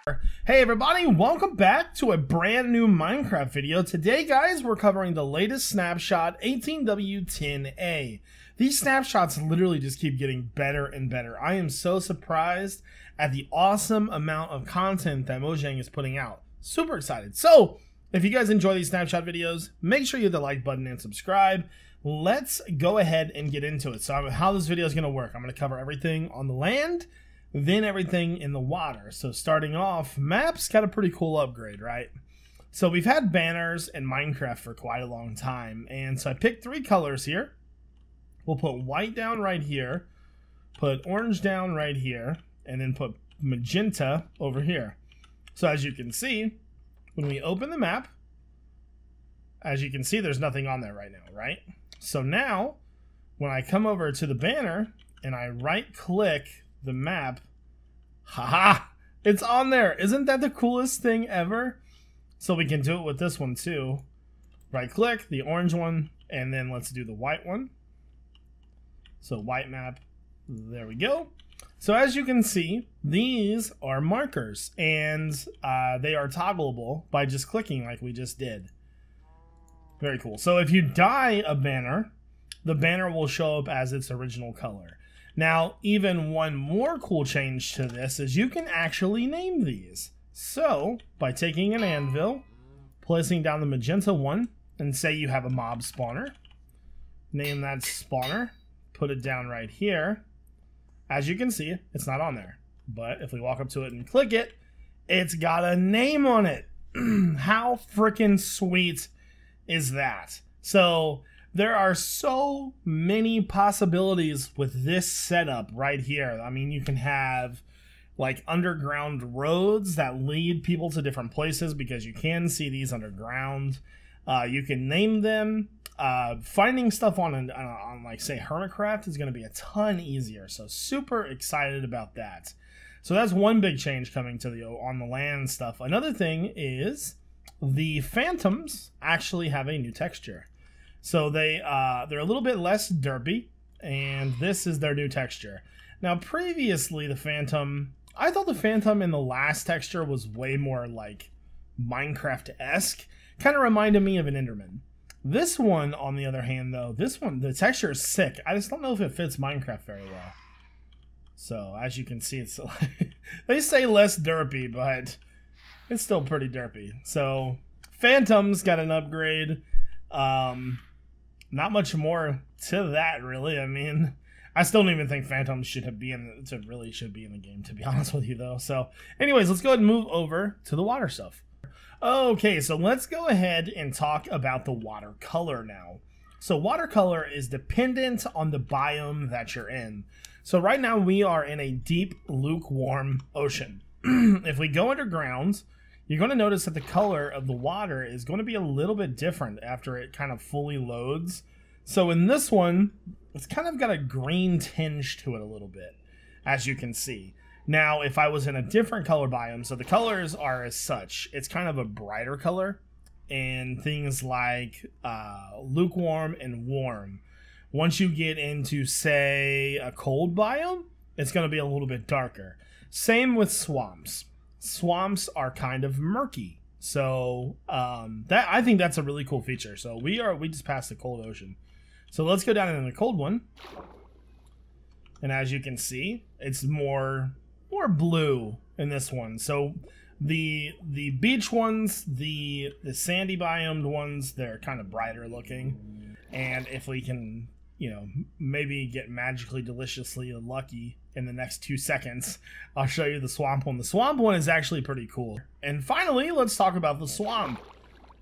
Hey everybody, welcome back to a brand new Minecraft video. Today guys, we're covering the latest snapshot 18W10A. These snapshots literally just keep getting better and better. I am so surprised at the awesome amount of content that Mojang is putting out. Super excited. So, if you guys enjoy these snapshot videos, make sure you hit the like button and subscribe. Let's go ahead and get into it. So how this video is going to work, I'm going to cover everything on the land, then everything in the water. So starting off, maps got a pretty cool upgrade, right? So we've had banners in Minecraft for quite a long time, and so I picked three colors here. We'll put white down right here, put orange down right here, and then put magenta over here. So as you can see, when we open the map, as you can see, there's nothing on there right now, right? So now, when I come over to the banner and I right-click the map, haha, it's on there. Isn't that the coolest thing ever? So we can do it with this one too. Right-click the orange one, and then let's do the white one. So white map, there we go. So as you can see, these are markers, and they are toggleable by just clicking like we just did. Very cool. So if you dye a banner, the banner will show up as its original color. Now, even one more cool change to this is you can actually name these. So, by taking an anvil, placing down the magenta one, and say you have a mob spawner, name that spawner, put it down right here. As you can see, it's not on there. But if we walk up to it and click it, it's got a name on it. How freaking sweet is that? So there are so many possibilities with this setup right here. I mean, you can have like underground roads that lead people to different places because you can see these underground. You can name them. Finding stuff on like say Hermitcraft is going to be a ton easier. So super excited about that. So that's one big change coming to the on the land stuff. Another thing is the phantoms actually have a new texture. So they're a little bit less derpy, and this is their new texture. Now previously the phantom, I thought the phantom in the last texture was way more like Minecraft-esque. Kind of reminded me of an Enderman. This one, on the other hand, though, this one, the texture is sick. I just don't know if it fits Minecraft very well. So, as you can see, it's they say less derpy, but it's still pretty derpy. So, Phantoms got an upgrade. Not much more to that, really. I mean, I still don't even think Phantoms should be in the game, to be honest with you, though. So, anyways, let's go ahead and move over to the water stuff. Okay, so let's go ahead and talk about the watercolor now. So watercolor is dependent on the biome that you're in. So right now we are in a deep, lukewarm ocean. If we go underground, you're going to notice that the color of the water is going to be a little bit different after it kind of fully loads. So in this one, it's kind of got a green tinge to it a little bit, as you can see. Now, if I was in a different color biome, so the colors are as such, it's kind of a brighter color, and things like lukewarm and warm. Once you get into, say, a cold biome, it's going to be a little bit darker. Same with swamps. Swamps are kind of murky, so I think that's a really cool feature. So we just passed the cold ocean. So let's go down into the cold one, and as you can see, it's more blue in this one. So the beach ones, the sandy biomed ones, they're kind of brighter looking. And if we can, you know, maybe get magically deliciously lucky in the next 2 seconds, I'll show you the swamp one. The swamp one is actually pretty cool. And finally, let's talk about the swamp.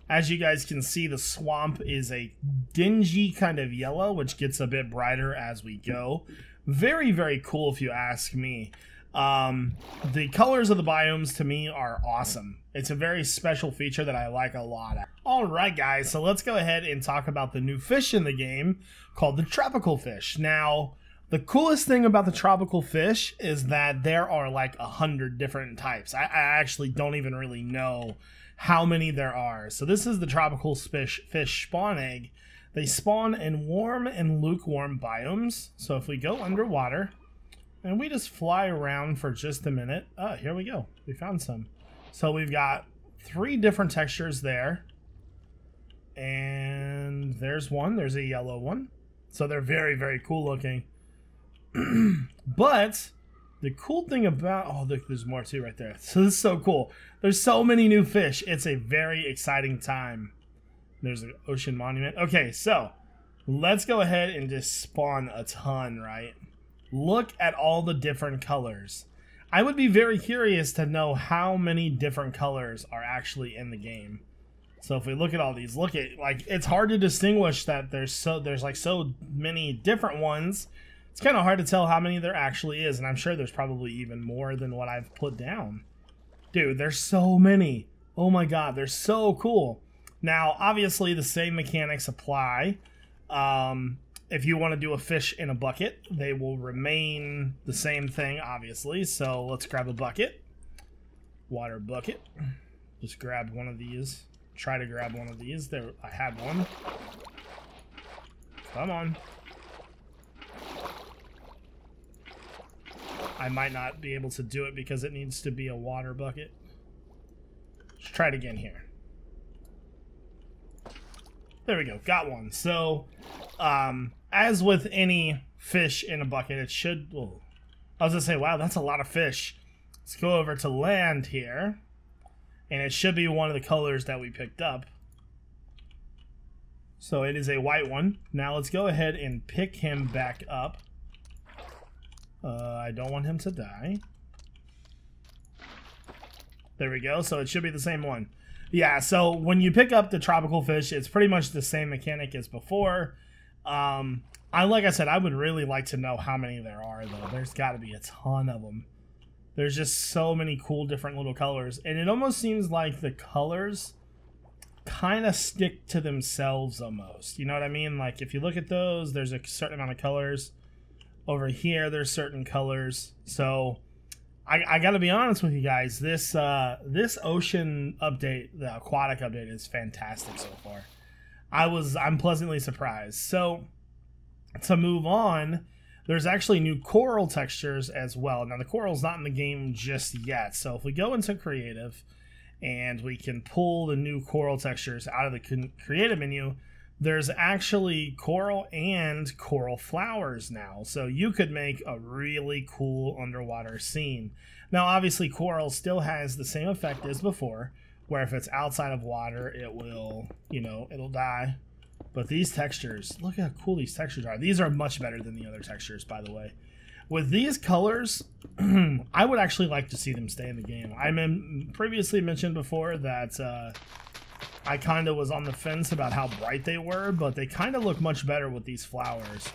As you guys can see, the swamp is a dingy kind of yellow, which gets a bit brighter as we go. Very, very cool if you ask me. The colors of the biomes to me are awesome. It's a very special feature that I like a lot. Alright guys, so let's go ahead and talk about the new fish in the game called the tropical fish. Now, the coolest thing about the tropical fish is that there are like 100 different types. I actually don't even really know how many there are. So this is the tropical fish spawn egg. They spawn in warm and lukewarm biomes. So if we go underwater, And we just fly around for just a minute. Oh, here we go. We found some. So we've got 3 different textures there. And there's one. There's a yellow one. So they're very, very cool looking. But the cool thing about... Oh, look, there's more too right there. So this is so cool. There's so many new fish. It's a very exciting time. There's an ocean monument. Okay, so let's go ahead and just spawn a ton, right? Look at all the different colors. I would be very curious to know how many different colors are actually in the game. So if we look at all these, look at, like, it's hard to distinguish that there's like so many different ones. It's kind of hard to tell how many there actually is, and I'm sure there's probably even more than what I've put down. Dude, there's so many. Oh my god, they're so cool. Now, obviously, the same mechanics apply. If you want to do a fish in a bucket, they will remain the same thing, obviously. So let's grab a bucket. Water bucket. Just grab one of these. Try to grab one of these. There, I had one. Come on. I might not be able to do it because it needs to be a water bucket. Let's try it again here. There we go. Got one. So, as with any fish in a bucket, it should... Well, I was going to say, wow, that's a lot of fish. Let's go over to land here. And it should be one of the colors that we picked up. So it is a white one. Now let's go ahead and pick him back up. I don't want him to die. There we go. So it should be the same one. Yeah, so when you pick up the tropical fish, it's pretty much the same mechanic as before. Like I said, I would really like to know how many there are, though. There's got to be a ton of them. There's just so many cool different little colors. And it almost seems like the colors kind of stick to themselves almost. You know what I mean? Like, if you look at those, there's a certain amount of colors. Over here, there's certain colors. So, I got to be honest with you guys. This ocean update, the aquatic update, is fantastic so far. I'm pleasantly surprised. So, to move on, there's actually new coral textures as well. Now, the coral's not in the game just yet. So, if we go into creative and we can pull the new coral textures out of the creative menu, there's actually coral and coral flowers now. So you could make a really cool underwater scene. Now, obviously, coral still has the same effect as before, where if it's outside of water, it will, it'll die. But these textures, look how cool these textures are. These are much better than the other textures, by the way. With these colors, I would actually like to see them stay in the game. I previously mentioned before that I kind of was on the fence about how bright they were, but they kind of look much better with these flowers.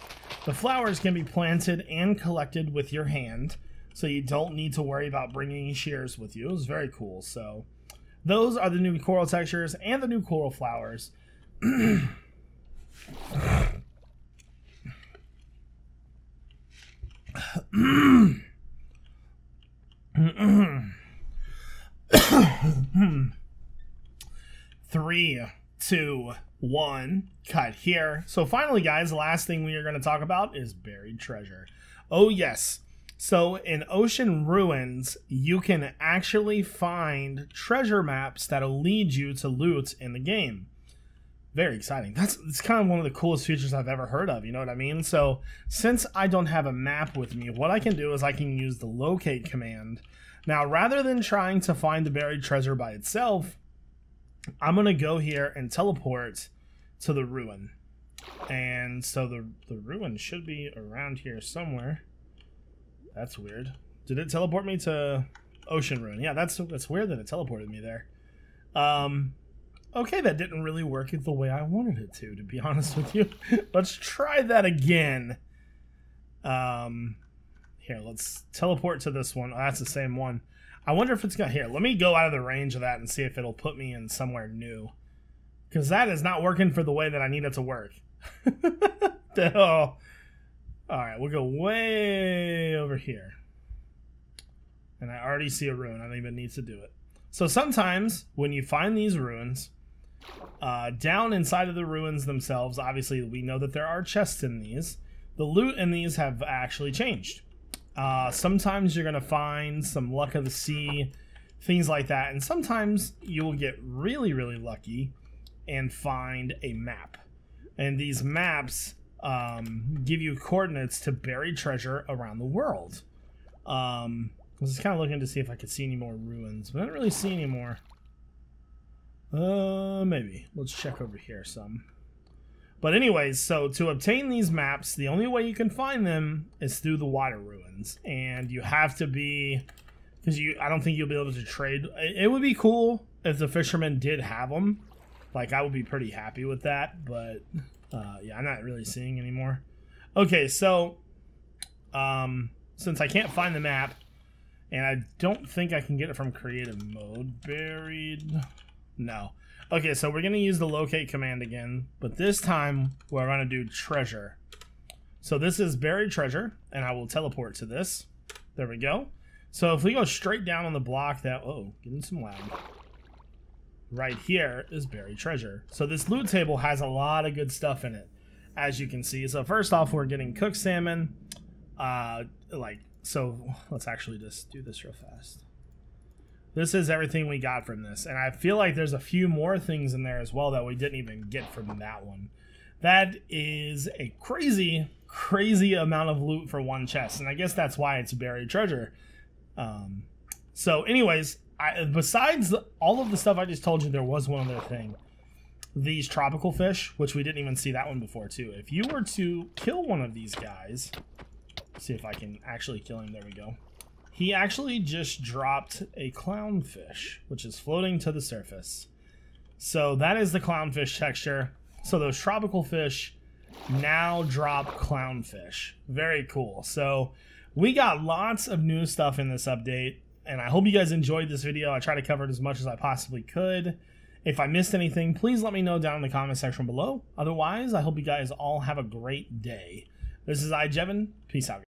The flowers can be planted and collected with your hand, so you don't need to worry about bringing shears with you. It's very cool. So those are the new coral textures and the new coral flowers. 3, 2, 1, cut here. So finally, guys, the last thing we are going to talk about is buried treasure. Oh, yes. So in Ocean Ruins, you can actually find treasure maps that'll lead you to loot in the game. Very exciting. It's kind of one of the coolest features I've ever heard of, you know what I mean? So since I don't have a map with me, what I can do is I can use the locate command. Now, rather than trying to find the buried treasure by itself, I'm going to go here and teleport to the ruin. And so the ruin should be around here somewhere. That's weird. Did it teleport me to Ocean Ruin? Yeah, that's weird that it teleported me there. Okay, that didn't really work the way I wanted it to be honest with you. Let's try that again. Here, let's teleport to this one. Oh, that's the same one. I wonder if it's got... Here, let me go out of the range of that and see if it'll put me in somewhere new. Because that is not working for the way that I need it to work. Oh. Alright, we'll go way over here. And I already see a ruin. I don't even need to do it. So sometimes, when you find these ruins, down inside of the ruins themselves, obviously we know that there are chests in these. The loot in these have actually changed. Sometimes you're going to find some luck of the sea, things like that. And sometimes you will get really, really lucky and find a map. And these maps give you coordinates to buried treasure around the world. I was just kind of looking to see if I could see any more ruins, but I didn't really see any more. Maybe. Let's check over here some. But anyways, so to obtain these maps, the only way you can find them is through the water ruins. And you have to be, because I don't think you'll be able to trade. It would be cool if the fishermen did have them. Like, I would be pretty happy with that, but yeah, I'm not really seeing anymore. Okay, so since I can't find the map, and I don't think I can get it from creative mode, buried, no. Okay, so we're going to use the locate command again, but this time we're going to do treasure. So this is buried treasure, and I will teleport to this. There we go. So if we go straight down on the block that, oh, getting some loud. Right here is buried treasure. So this loot table has a lot of good stuff in it, as you can see. So first off, we're getting cooked salmon. So let's actually just do this real fast. This is everything we got from this. And I feel like there's a few more things in there as well that we didn't even get from that one. That is a crazy, crazy amount of loot for one chest. And I guess that's why it's buried treasure. So anyways, besides all of the stuff I just told you, there was one other thing. These tropical fish, which we didn't even see that one before too. If you were to kill one of these guys, see if I can actually kill him. There we go. He actually just dropped a clownfish, which is floating to the surface. So that is the clownfish texture. So those tropical fish now drop clownfish. Very cool. So we got lots of new stuff in this update, and I hope you guys enjoyed this video. I tried to cover it as much as I possibly could. If I missed anything, please let me know down in the comment section below. Otherwise, I hope you guys all have a great day. This is iJevin. Peace out.